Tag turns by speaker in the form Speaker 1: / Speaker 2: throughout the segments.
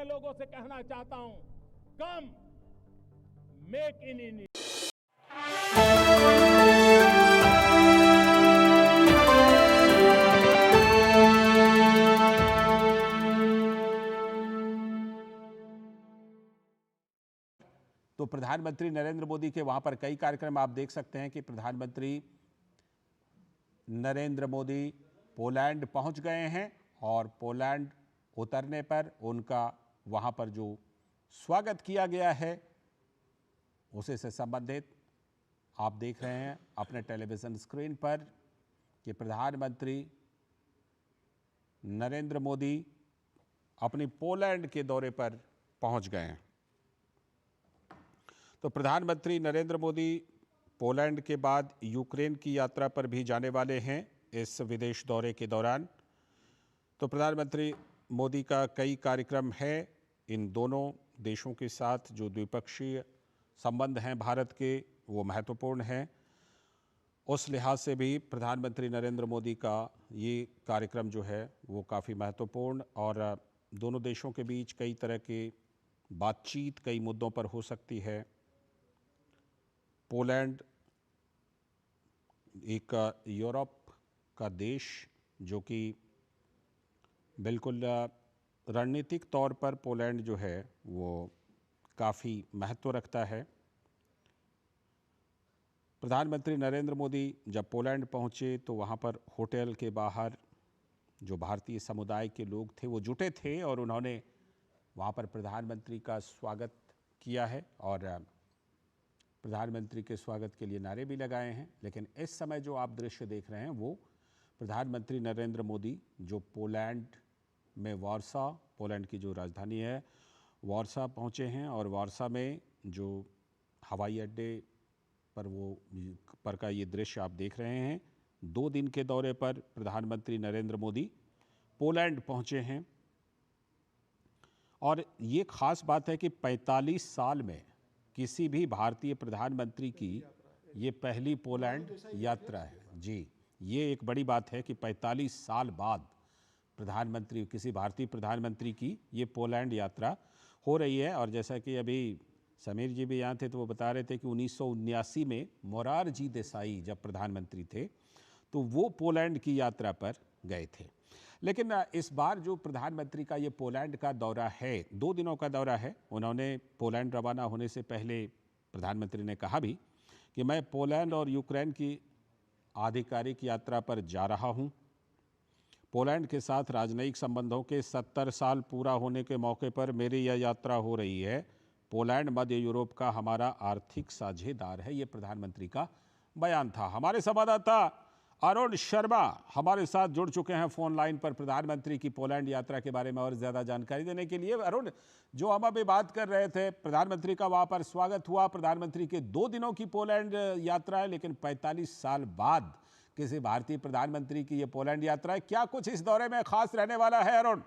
Speaker 1: लोगों से कहना चाहता हूं, कम मेक इन इंडिया।
Speaker 2: तो प्रधानमंत्री नरेंद्र मोदी के वहां पर कई कार्यक्रम आप देख सकते हैं कि प्रधानमंत्री नरेंद्र मोदी पोलैंड पहुंच गए हैं और पोलैंड उतरने पर उनका वहां पर जो स्वागत किया गया है उसे से संबंधित आप देख रहे हैं अपने टेलीविजन स्क्रीन पर कि प्रधानमंत्री नरेंद्र मोदी अपनी पोलैंड के दौरे पर पहुंच गए हैं। तो प्रधानमंत्री नरेंद्र मोदी पोलैंड के बाद यूक्रेन की यात्रा पर भी जाने वाले हैं इस विदेश दौरे के दौरान। तो प्रधानमंत्री मोदी का कई कार्यक्रम है इन दोनों देशों के साथ, जो द्विपक्षीय संबंध हैं भारत के वो महत्वपूर्ण हैं। उस लिहाज से भी प्रधानमंत्री नरेंद्र मोदी का ये कार्यक्रम जो है वो काफ़ी महत्वपूर्ण, और दोनों देशों के बीच कई तरह के बातचीत कई मुद्दों पर हो सकती है। पोलैंड एक यूरोप का देश जो कि बिल्कुल रणनीतिक तौर पर पोलैंड जो है वो काफ़ी महत्व रखता है। प्रधानमंत्री नरेंद्र मोदी जब पोलैंड पहुंचे तो वहां पर होटल के बाहर जो भारतीय समुदाय के लोग थे वो जुटे थे और उन्होंने वहां पर प्रधानमंत्री का स्वागत किया है और प्रधानमंत्री के स्वागत के लिए नारे भी लगाए हैं। लेकिन इस समय जो आप दृश्य देख रहे हैं वो प्रधानमंत्री नरेंद्र मोदी जो पोलैंड में वार्सा, पोलैंड की जो राजधानी है वार्सा पहुंचे हैं, और वार्सा में जो हवाई अड्डे पर का ये दृश्य आप देख रहे हैं। 2 दिन के दौरे पर प्रधानमंत्री नरेंद्र मोदी पोलैंड पहुंचे हैं और ये खास बात है कि 45 साल में किसी भी भारतीय प्रधानमंत्री की ये पहली पोलैंड यात्रा है। जी, ये एक बड़ी बात है कि 45 साल बाद किसी भारतीय प्रधानमंत्री की ये पोलैंड यात्रा हो रही है। और जैसा कि अभी समीर जी भी यहाँ थे तो वो बता रहे थे कि 1979 में मोरारजी देसाई जब प्रधानमंत्री थे तो वो पोलैंड की यात्रा पर गए थे। लेकिन इस बार जो प्रधानमंत्री का ये पोलैंड का दौरा है, 2 दिनों का दौरा है। उन्होंने पोलैंड रवाना होने से पहले प्रधानमंत्री ने कहा भी कि मैं पोलैंड और यूक्रेन की आधिकारिक यात्रा पर जा रहा हूं। पोलैंड के साथ राजनयिक संबंधों के 70 साल पूरा होने के मौके पर मेरी यह यात्रा हो रही है। पोलैंड मध्य यूरोप का हमारा आर्थिक साझेदार है, ये प्रधानमंत्री का बयान था। हमारे संवाददाता अरुण शर्मा हमारे साथ जुड़ चुके हैं फोन लाइन पर प्रधानमंत्री की पोलैंड यात्रा के बारे में और ज्यादा जानकारी देने के लिए। अरुण, जो हम अभी बात कर रहे थे, प्रधानमंत्री का वहां पर स्वागत हुआ। प्रधानमंत्री के 2 दिनों की पोलैंड यात्रा है, लेकिन 45 साल बाद किसी भारतीय प्रधानमंत्री की ये पोलैंड यात्रा है। क्या कुछ इस दौरे में खास रहने वाला है अरुण?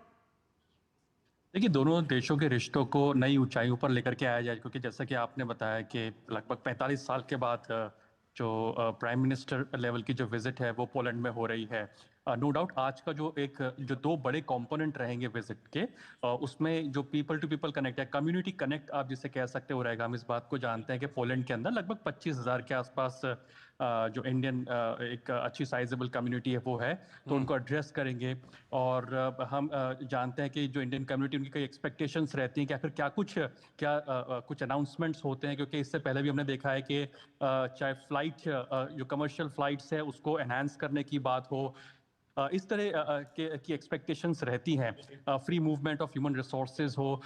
Speaker 3: देखिए, दोनों देशों के रिश्तों को नई ऊंचाइयों पर लेकर के आया जाए, क्योंकि जैसा कि आपने बताया कि लगभग 45 साल के बाद जो प्राइम मिनिस्टर लेवल की जो विजिट है वो पोलैंड में हो रही है। नो डाउट आज का जो 2 बड़े कंपोनेंट रहेंगे विजिट के, उसमें जो पीपल टू पीपल कनेक्ट है, कम्युनिटी कनेक्ट आप जिसे कह सकते हो रहेगा। हम इस बात को जानते हैं कि पोलैंड के अंदर लगभग 25,000 के आसपास जो इंडियन एक अच्छी साइजेबल कम्युनिटी है वो है, तो उनको एड्रेस करेंगे। और हम जानते हैं कि जो इंडियन कम्युनिटी, उनकी कई एक्सपेक्टेशंस रहती हैं कि आखिर कुछ अनाउंसमेंट्स होते हैं, क्योंकि इससे पहले भी हमने देखा है कि चाहे फ्लाइट जो कमर्शियल फ्लाइट्स है उसको एनहांस करने की बात हो, इस तरह की एक्सपेक्टेशंस रहती हैं। Free movement of human resources हो,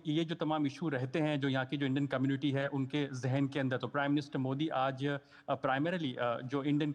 Speaker 3: ये जो तमाम इशू रहते हैं जो यहाँ की जो इंडियन कम्युनिटी है उनके जहन के अंदर। तो प्राइम मिनिस्टर मोदी आज प्राइमरीली जो इंडियन